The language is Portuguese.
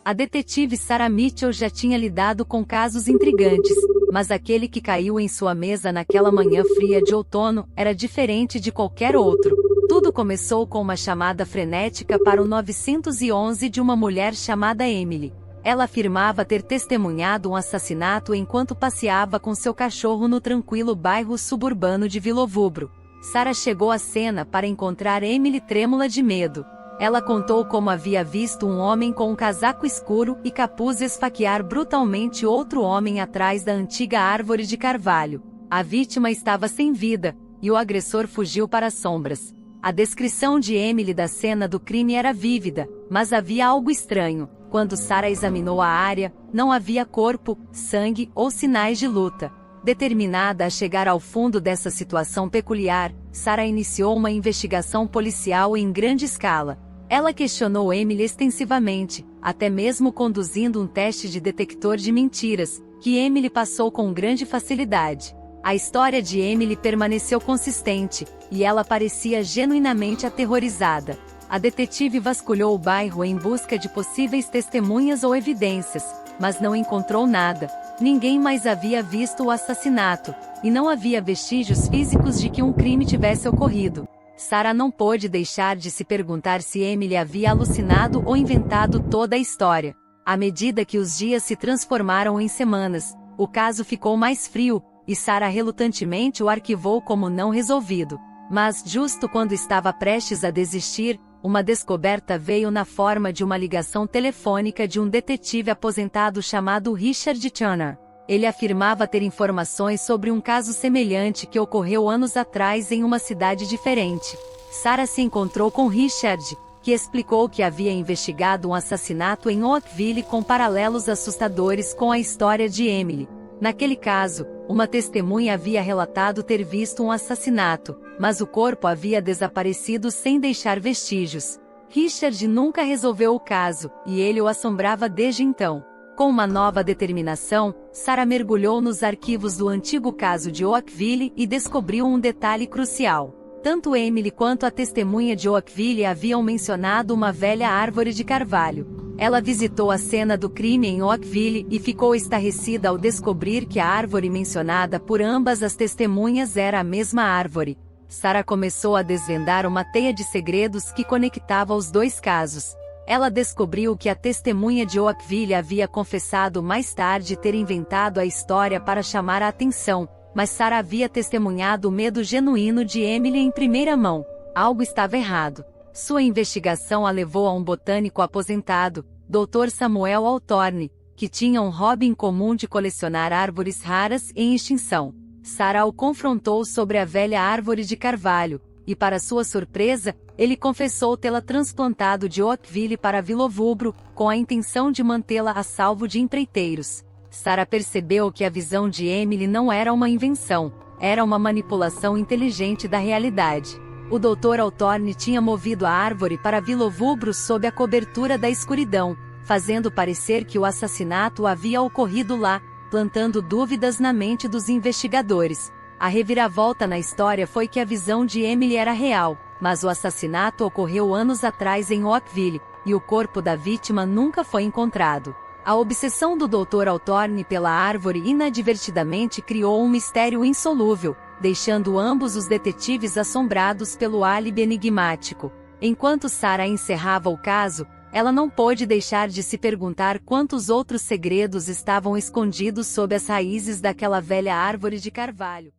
A detetive Sarah Mitchell já tinha lidado com casos intrigantes, mas aquele que caiu em sua mesa naquela manhã fria de outono era diferente de qualquer outro. Tudo começou com uma chamada frenética para o 911 de uma mulher chamada Emily. Ela afirmava ter testemunhado um assassinato enquanto passeava com seu cachorro no tranquilo bairro suburbano de Villovubro. Sarah chegou à cena para encontrar Emily trêmula de medo. Ela contou como havia visto um homem com um casaco escuro e capuz esfaquear brutalmente outro homem atrás da antiga árvore de carvalho. A vítima estava sem vida, e o agressor fugiu para as sombras. A descrição de Emily da cena do crime era vívida, mas havia algo estranho. Quando Sarah examinou a área, não havia corpo, sangue ou sinais de luta. Determinada a chegar ao fundo dessa situação peculiar, Sarah iniciou uma investigação policial em grande escala. Ela questionou Emily extensivamente, até mesmo conduzindo um teste de detector de mentiras, que Emily passou com grande facilidade. A história de Emily permaneceu consistente, e ela parecia genuinamente aterrorizada. A detetive vasculhou o bairro em busca de possíveis testemunhas ou evidências, mas não encontrou nada. Ninguém mais havia visto o assassinato, e não havia vestígios físicos de que um crime tivesse ocorrido. Sarah não pôde deixar de se perguntar se Emily havia alucinado ou inventado toda a história. À medida que os dias se transformaram em semanas, o caso ficou mais frio, e Sarah relutantemente o arquivou como não resolvido. Mas, justo quando estava prestes a desistir, uma descoberta veio na forma de uma ligação telefônica de um detetive aposentado chamado Richard Turner. Ele afirmava ter informações sobre um caso semelhante que ocorreu anos atrás em uma cidade diferente. Sarah se encontrou com Richard, que explicou que havia investigado um assassinato em Oakville com paralelos assustadores com a história de Emily. Naquele caso, uma testemunha havia relatado ter visto um assassinato, mas o corpo havia desaparecido sem deixar vestígios. Richard nunca resolveu o caso, e ele o assombrava desde então. Com uma nova determinação, Sarah mergulhou nos arquivos do antigo caso de Oakville e descobriu um detalhe crucial. Tanto Emily quanto a testemunha de Oakville haviam mencionado uma velha árvore de carvalho. Ela visitou a cena do crime em Oakville e ficou estarrecida ao descobrir que a árvore mencionada por ambas as testemunhas era a mesma árvore. Sarah começou a desvendar uma teia de segredos que conectava os dois casos. Ela descobriu que a testemunha de Oakville havia confessado mais tarde ter inventado a história para chamar a atenção, mas Sarah havia testemunhado o medo genuíno de Emily em primeira mão. Algo estava errado. Sua investigação a levou a um botânico aposentado, Dr. Samuel Altorne, que tinha um hobby em comum de colecionar árvores raras em extinção. Sarah o confrontou sobre a velha árvore de carvalho, e para sua surpresa, ele confessou tê-la transplantado de Oakville para Villovubro, com a intenção de mantê-la a salvo de empreiteiros. Sarah percebeu que a visão de Emily não era uma invenção, era uma manipulação inteligente da realidade. O Dr. Altorne tinha movido a árvore para Villovubro sob a cobertura da escuridão, fazendo parecer que o assassinato havia ocorrido lá, plantando dúvidas na mente dos investigadores. A reviravolta na história foi que a visão de Emily era real, mas o assassinato ocorreu anos atrás em Oakville, e o corpo da vítima nunca foi encontrado. A obsessão do Dr. Altorne pela árvore inadvertidamente criou um mistério insolúvel, deixando ambos os detetives assombrados pelo álibi enigmático. Enquanto Sarah encerrava o caso, ela não pôde deixar de se perguntar quantos outros segredos estavam escondidos sob as raízes daquela velha árvore de carvalho.